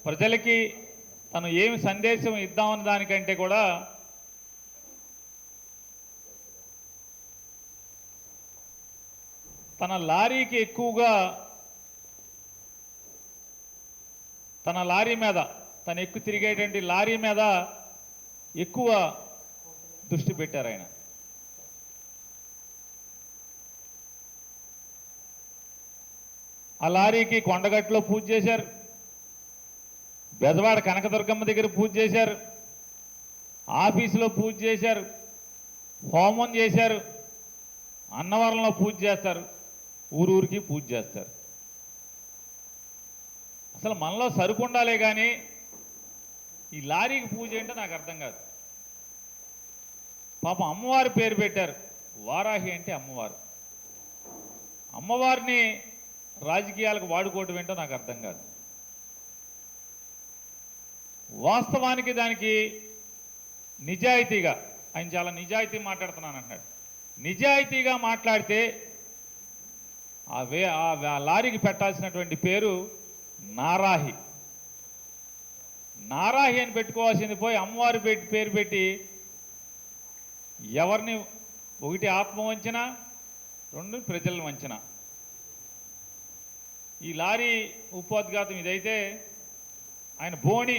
ప్రజలకి తను ఏమి సందేశం ఇద్దామన్న దానికంటే కూడా తన లారీకి ఎక్కువగా తన లారీ మీద తను ఎక్కువ తిరిగేటువంటి లారీ మీద ఎక్కువ దృష్టి పెట్టారు ఆయన. ఆ లారీకి కొండగట్టులో పూజ చేశారు, బెజవాడ కనకదుర్గమ్మ దగ్గర పూజ చేశారు, ఆఫీసులో పూజ చేశారు, హోమం చేశారు, అన్నవరంలో పూజ చేస్తారు, ఊరూరికి పూజ చేస్తారు. అసలు మనలో సరుకు ఉండాలే కానీ ఈ లారీకి పూజ ఏంటో నాకు అర్థం కాదు. పాపం అమ్మవారి పేరు పెట్టారు, వారాహి అంటే అమ్మవారు. అమ్మవారిని రాజకీయాలకు వాడుకోవటం ఏంటో నాకు అర్థం కాదు. వాస్తవానికి దానికి నిజాయితీగా ఆయన చాలా నిజాయితీ మాట్లాడుతున్నాను అన్నాడు. నిజాయితీగా మాట్లాడితే ఆ లారీకి పెట్టాల్సినటువంటి పేరు నారాహి. నారాహి అని పెట్టుకోవాల్సింది పోయి అమ్మవారి పేరు పెట్టి ఎవరిని ఒకటి ఆత్మ వంచన, రెండు ప్రజలను వంచన. ఈ లారీ ఉపోద్ఘాతం ఇదైతే ఆయన బోణి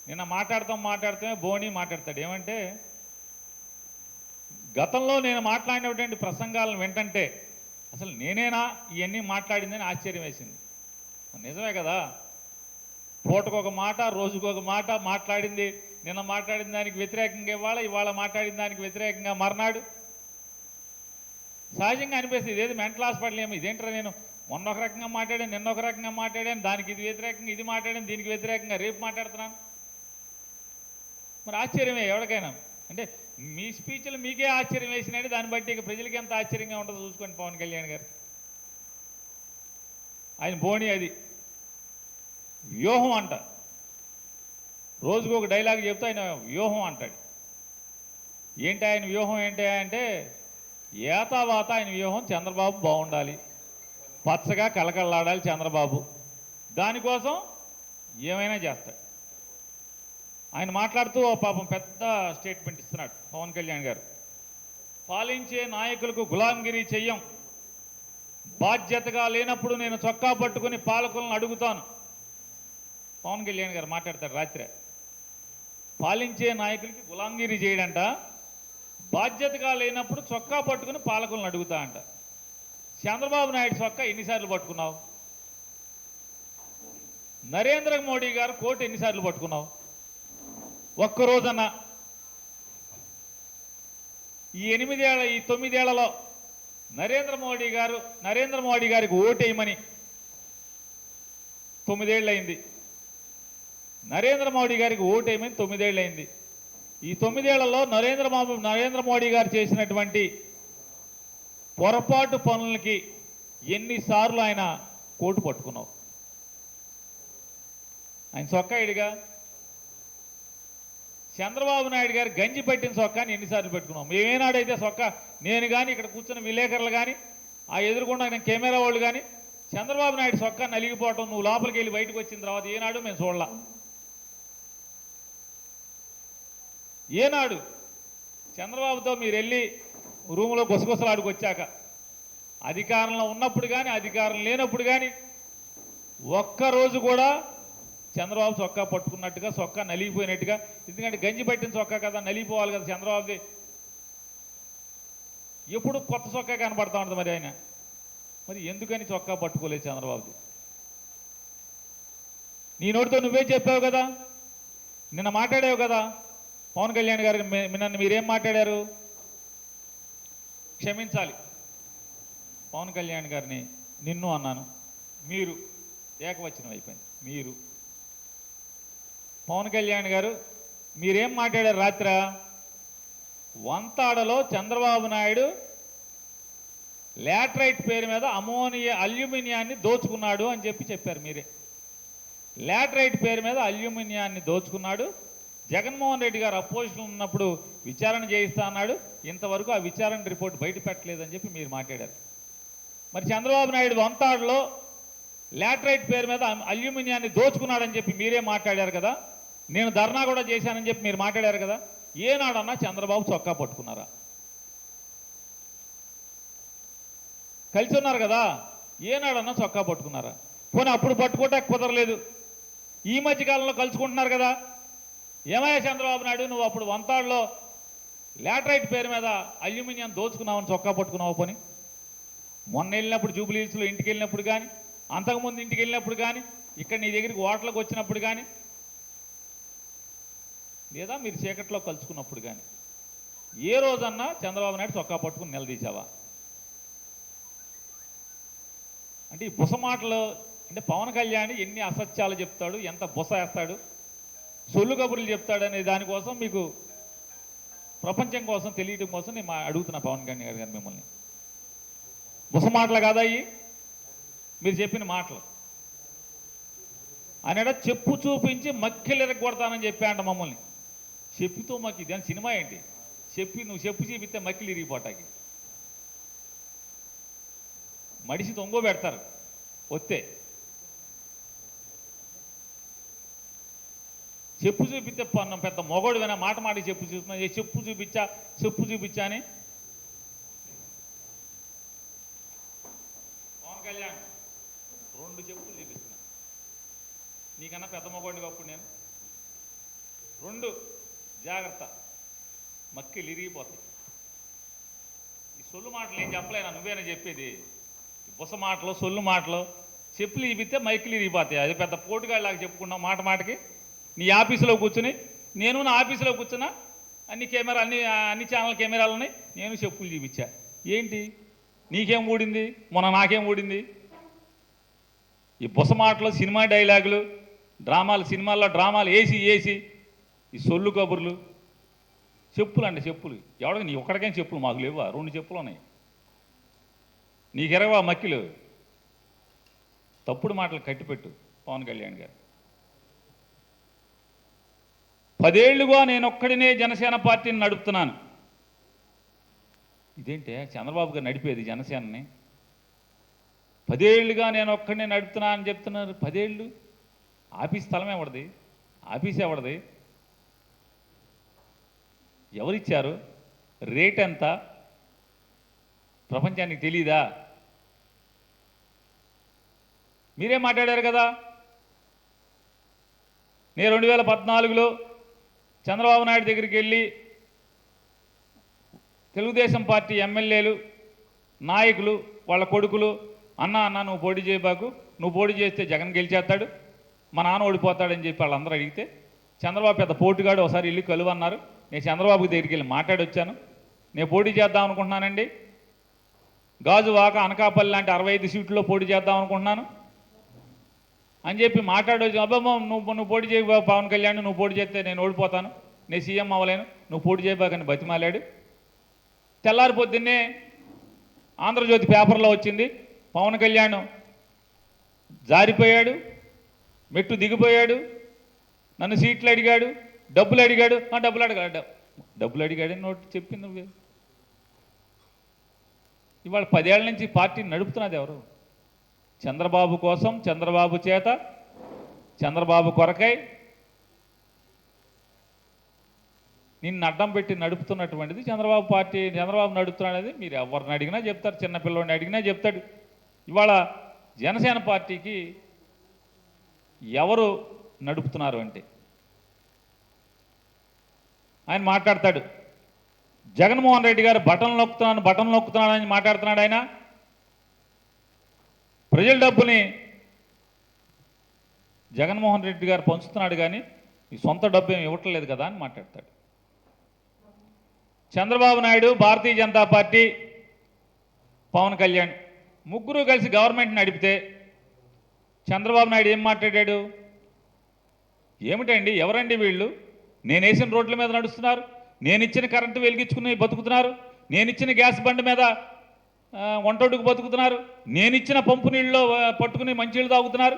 నిన్న మాట్లాడుతూనే బోణి మాట్లాడతాడు. ఏమంటే గతంలో నేను మాట్లాడినటువంటి ప్రసంగాలను వింటంటే అసలు నేనేనా ఇవన్నీ మాట్లాడిందని ఆశ్చర్యం వేసింది. నిజమే కదా, పూటకొక మాట రోజుకొక మాట మాట్లాడింది. నిన్న మాట్లాడిన దానికి వ్యతిరేకంగా ఇవాళ మాట్లాడిన దానికి వ్యతిరేకంగా మర్నాడు. సహజంగా అనిపిస్తుంది ఇదేది మెంటల్ హాస్పిటల్ ఏమో, ఇదేంటారా నేను మొన్న ఒక రకంగా మాట్లాడాను, నిన్న ఒక రకంగా మాట్లాడాను, దానికి ఇది వ్యతిరేకంగా ఇది మాట్లాడాను, దీనికి వ్యతిరేకంగా రేపు మాట్లాడుతున్నాను. మరి ఆశ్చర్యమే ఎవరికైనా. అంటే మీ స్పీచ్లు మీకే ఆశ్చర్యం వేసినట్టు దాన్ని బట్టి ఇక ప్రజలకి ఎంత ఆశ్చర్యంగా ఉంటుందో చూసుకోండి. పవన్ కళ్యాణ్ గారు ఆయన బోణి అది వ్యూహం అంట. రోజుకు ఒక డైలాగ్ చెప్తే ఆయన వ్యూహం అంటాడు. ఏంటి ఆయన వ్యూహం ఏంటి అంటే ఏతావాత ఆయన వ్యూహం చంద్రబాబు బాగుండాలి, పచ్చగా కలకల్లాడాలి చంద్రబాబు, దానికోసం ఏమైనా చేస్తాడు. ఆయన మాట్లాడుతూ పాపం పెద్ద స్టేట్మెంట్ ఇస్తున్నాడు పవన్ కళ్యాణ్ గారు. పాలించే నాయకులకు గులాంగిరి చెయ్యం, బాధ్యతగా లేనప్పుడు నేను చొక్కా పట్టుకుని పాలకులను అడుగుతాను. పవన్ కళ్యాణ్ గారు మాట్లాడతారు రాత్రి. పాలించే నాయకులకి గులాంగిరి చేయడంట, బాధ్యతగా లేనప్పుడు చొక్కా పట్టుకుని పాలకులను అడుగుతా అంట. చంద్రబాబు నాయుడు చొక్కా ఎన్నిసార్లు పట్టుకున్నావు? నరేంద్ర మోడీ గారు కోటు ఎన్నిసార్లు పట్టుకున్నావు? ఒక్కరోజన్నా ఈ 9 ఏళ్లలో నరేంద్ర మోడీ గారికి ఓటేయమని 9 ఏళ్ళు అయింది. నరేంద్ర మోడీ గారికి ఓటేయమని 9 ఏళ్ళు అయింది. ఈ 9 ఏళ్లలో నరేంద్ర మోడీ గారు చేసినటువంటి పొరపాటు పనులకి ఎన్నిసార్లు ఆయన కోటు పట్టుకున్నావు? ఆయన చొక్కా ఇడిగా. చంద్రబాబు నాయుడు గారు గంజి పట్టిన చొక్కాని ఎన్నిసార్లు పెట్టుకున్నాం? మేమేనాడైతే చొక్కా నేను కానీ ఇక్కడ కూర్చున్న విలేకరులు కానీ ఆ ఎదురుకుండా కెమెరా వాళ్ళు కానీ చంద్రబాబు నాయుడు చొక్కా నలిగిపోవటం నువ్వు లోపలికి వెళ్ళి బయటకు వచ్చిన తర్వాత ఏనాడు మేము చూడలా. ఏనాడు చంద్రబాబుతో మీరు వెళ్ళి రూములో గుసగుసలాడుకు వచ్చాక అధికారంలో ఉన్నప్పుడు కానీ అధికారం లేనప్పుడు కానీ ఒక్కరోజు కూడా చంద్రబాబు చొక్కా పట్టుకున్నట్టుగా చొక్కా నలిగిపోయినట్టుగా, ఎందుకంటే గంజి పట్టిన చొక్కా కదా నలిగిపోవాలి కదా చంద్రబాబుది. ఎప్పుడు కొత్త చొక్కా కనబడతా ఉంటుంది మరి ఆయన. మరి ఎందుకని చొక్కా పట్టుకోలేదు చంద్రబాబుది? నీ నోటితో నువ్వే చెప్పావు కదా, నిన్న మాట్లాడావు కదా పవన్ కళ్యాణ్ గారు. నన్ను మీరేం మాట్లాడారు? క్షమించాలి పవన్ కళ్యాణ్ గారిని నిన్ను అన్నాను, మీరు ఏకవచనం అయిపోయింది. మీరు పవన్ కళ్యాణ్ గారు మీరేం మాట్లాడారు రాత్రి? వంతాడలో చంద్రబాబు నాయుడు లాటరైట్ పేరు మీద అల్యూమినియాన్ని దోచుకున్నాడు అని చెప్పారు మీరే. లాటరైట్ పేరు మీద అల్యూమినియాన్ని దోచుకున్నాడు. జగన్మోహన్ రెడ్డి గారు అపోజిషన్ ఉన్నప్పుడు విచారణ చేయిస్తా అన్నాడు, ఇంతవరకు ఆ విచారణ రిపోర్ట్ బయట పెట్టలేదని చెప్పి మీరు మాట్లాడారు. మరి చంద్రబాబు నాయుడు వంతాడులో లాటరైట్ పేరు మీద అల్యూమినియాన్ని దోచుకున్నాడని చెప్పి మీరే మాట్లాడారు కదా, నేను ధర్నా కూడా చేశానని చెప్పి మీరు మాట్లాడారు కదా. ఏనాడన్నా చంద్రబాబు చొక్కా పట్టుకున్నారా? కలిసి ఉన్నారు కదా, ఏనాడన్నా చొక్కా పట్టుకున్నారా? పోనీ అప్పుడు పట్టుకోవటానికి కుదరలేదు, ఈ మధ్యకాలంలో కలుసుకుంటున్నారు కదా. ఏమయ్యా చంద్రబాబు నాయుడు, నువ్వు అప్పుడు వంతాడులో లాటరైట్ పేరు మీద అల్యూమినియం దోచుకున్నావని చొక్కా పట్టుకున్నావు. పోనీ మొన్న వెళ్ళినప్పుడు జూబ్లీ హిల్స్లో ఇంటికి వెళ్ళినప్పుడు కానీ, అంతకుముందు ఇంటికి వెళ్ళినప్పుడు కానీ, ఇక్కడ నీ దగ్గరికి ఓట్లకు వచ్చినప్పుడు కానీ, లేదా మీరు చీకట్లో కలుసుకున్నప్పుడు కానీ ఏ రోజన్నా చంద్రబాబు నాయుడు చొక్కా పట్టుకుని నిలదీశావా? అంటే ఈ బుస మాటలు అంటే పవన్ కళ్యాణ్ ఎన్ని అసత్యాలు చెప్తాడు, ఎంత బుస వేస్తాడు, సొల్లు కబుర్లు చెప్తాడు అనే దానికోసం మీకు ప్రపంచం కోసం తెలియడం కోసం నేను అడుగుతున్నా పవన్ కళ్యాణ్ గారు మిమ్మల్ని. బుస మాటలు కాదా అయ్యి మీరు చెప్పిన మాటలు? ఆయన చెప్పు చూపించి మక్కిలు ఎరగొడతానని చెప్పాయంట మమ్మల్ని. చెప్పుతో మాకు ఇదేం సినిమా ఏంటి? నువ్వు చెప్పు చూపిస్తే మక్కిలు ఇరిగిపోటాకి మడిసి దొంగ పెడతారు వస్తే. చెప్పు చూపిస్తే పెద్ద మొగోడు వినా మాట మాటి చెప్పు చూపించా అని. పవన్ కళ్యాణ్ 2 చెప్పులు చూపిస్తున్నా, నీకన్నా పెద్ద మొగోడిని అప్పుడు నేను. 2 జాగ్రత్త, మక్కిలు ఇరిగిపోతాయి. ఈ సొల్లు మాటలు ఏం చెప్పలేనా, నువ్వేనా చెప్పేది? బుస మాటలు, సొల్లు మాటలు, చెప్పులు ఇప్పితే మైకిలు ఇరిగిపోతాయి. అది పెద్ద పోటుగాళ్ళలాగా చెప్పుకున్నావు మాట మాటకి. నీ ఆఫీసులో కూర్చుని, నేను నా ఆఫీసులో కూర్చున్నా, అన్ని ఛానల్ కెమెరాలు ఉన్నాయి, నేను చెప్పులు చూపించా. ఏంటి నీకేం ఊడింది? మొన్న నాకేం ఊడింది? ఈ బుస మాటలు, సినిమా డైలాగులు, సినిమాల్లో డ్రామాలు వేసి ఈ సొల్లు కబుర్లు. చెప్పులు అంటే చెప్పులు ఎవడికి? నీ ఒక్కడికైనా చెప్పులు మాకు లేవా? 2 చెప్పులు ఉన్నాయి, నీకు ఎరవా మక్కిలు? తప్పుడు మాటలు కట్టిపెట్టు పవన్ కళ్యాణ్ గారు. 10 ఏళ్లుగా నేను ఒక్కడినే జనసేన పార్టీని నడుపుతున్నాను. ఇదేంటే చంద్రబాబు గారు నడిపేది జనసేనని? 10 ఏళ్లుగా నేను ఒక్కడినే నడుపుతున్నా అని చెప్తున్నారు. 10 ఏళ్ళు ఆఫీస్ స్థలం ఎవరిది? ఆఫీస్ ఎవరిది? ఎవరిచ్చారు? రేట్ ఎంత? ప్రపంచానికి తెలీదా? మీరే మాట్లాడారు కదా. నేను 2014లో చంద్రబాబు నాయుడు దగ్గరికి వెళ్ళి తెలుగుదేశం పార్టీ ఎమ్మెల్యేలు, నాయకులు, వాళ్ళ కొడుకులు, అన్న నువ్వు పోటీ చేయబాకు, నువ్వు పోటీ చేస్తే జగన్ గెలిచేస్తాడు, మా నాన్న ఓడిపోతాడని చెప్పి వాళ్ళందరూ అడిగితే చంద్రబాబు పెద్ద పోటీగాడు, ఒకసారి ఇల్లు కలువన్నారు. నేను చంద్రబాబు దగ్గరికి వెళ్ళి మాట్లాడొచ్చాను. నేను పోటీ చేద్దాం అనుకుంటున్నానండి, గాజువాక, అనకాపల్లి లాంటి 65 సీట్లలో పోటీ చేద్దాం అనుకుంటున్నాను అని చెప్పి మాట్లాడవచ్చు. అబ్బమ్మ నువ్వు పోటీ చేయబా పవన్ కళ్యాణ్, నువ్వు పోటీ చేస్తే నేను ఓడిపోతాను, నేను సీఎం అవ్వలేను, నువ్వు పోటీ చేయబాకని బతిమాలాడు. తెల్లారి పొద్దున్నే ఆంధ్రజ్యోతి పేపర్లో వచ్చింది, పవన్ కళ్యాణ్ జారిపోయాడు, మెట్టు దిగిపోయాడు, నన్ను సీట్లు అడిగాడు, డబ్బులు అడిగాడు. డబ్బులు అడిగాడని నోటి చెప్పింది నువ్వే. ఇవాళ 10 ఏళ్ల నుంచి పార్టీని నడుపుతున్నది ఎవరు? చంద్రబాబు కోసం, చంద్రబాబు చేత, చంద్రబాబు కొరకై నిన్ను అడ్డం పెట్టి నడుపుతున్నటువంటిది చంద్రబాబు పార్టీ. చంద్రబాబు నడుపుతున్నాడనేది మీరు ఎవరిని అడిగినా చెప్తారు, చిన్నపిల్లని అడిగినా చెప్తాడు. ఇవాళ జనసేన పార్టీకి ఎవరు నడుపుతున్నారు అంటే ఆయన మాట్లాడతాడు. జగన్మోహన్ రెడ్డి గారు బటన్ నొక్కుతున్నాను అని మాట్లాడుతున్నాడు. ఆయన ప్రజల డబ్బుని జగన్మోహన్ రెడ్డి గారు పంచుతున్నాడు కానీ ఈ సొంత డబ్బు ఏమి ఇవ్వట్లేదు కదా అని మాట్లాడతాడు. చంద్రబాబు నాయుడు, భారతీయ జనతా పార్టీ, పవన్ కళ్యాణ్ ముగ్గురు కలిసి గవర్నమెంట్ నడిపితే చంద్రబాబు నాయుడు ఏం మాట్లాడాడు? ఏమిటండి, ఎవరండి వీళ్ళు? నేను వేసిన రోడ్ల మీద నడుస్తున్నారు, నేను ఇచ్చిన కరెంటు వెలిగించుకుని బతుకుతున్నారు, నేను ఇచ్చిన గ్యాస్ బండి మీద వంటొడ్డుకు బతుకుతున్నారు, నేను ఇచ్చిన పంపు నీళ్ళలో పట్టుకుని మంచినీళ్ళు తాగుతున్నారు,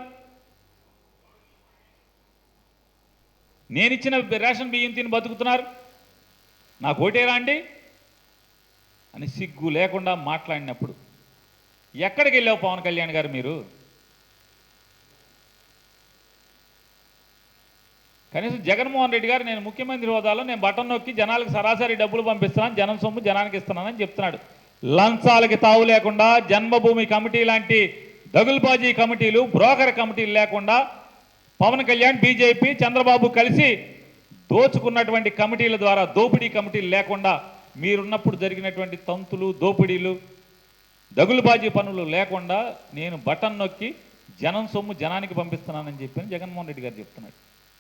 నేను ఇచ్చిన రేషన్ బియ్యం తిని బతుకుతున్నారు, నాకు ఓటేరా అండి అని సిగ్గు లేకుండా మాట్లాడినప్పుడు ఎక్కడికి వెళ్ళావు పవన్ కళ్యాణ్ గారు? మీరు కనీసం జగన్మోహన్ రెడ్డి గారు నేను ముఖ్యమంత్రి హోదాలో నేను బటన్ నొక్కి జనాలకు సరాసరి డబ్బులు పంపిస్తున్నాను, జనం సొమ్ము జనానికి ఇస్తున్నానని చెప్తున్నాడు. లంచాలకి తావు లేకుండా, జన్మభూమి కమిటీ లాంటి దగులుబాజీ కమిటీలు, బ్రోకర్ కమిటీలు లేకుండా పవన్ కళ్యాణ్, బీజేపీ, చంద్రబాబు కలిసి దోచుకున్నటువంటి కమిటీల ద్వారా, దోపిడీ కమిటీలు లేకుండా మీరున్నప్పుడు జరిగినటువంటి తంతులు, దోపిడీలు, దగులుబాజీ పనులు లేకుండా నేను బటన్ నొక్కి జనం సొమ్ము జనానికి పంపిస్తున్నానని చెప్పి జగన్మోహన్ రెడ్డి గారు చెప్తున్నాడు.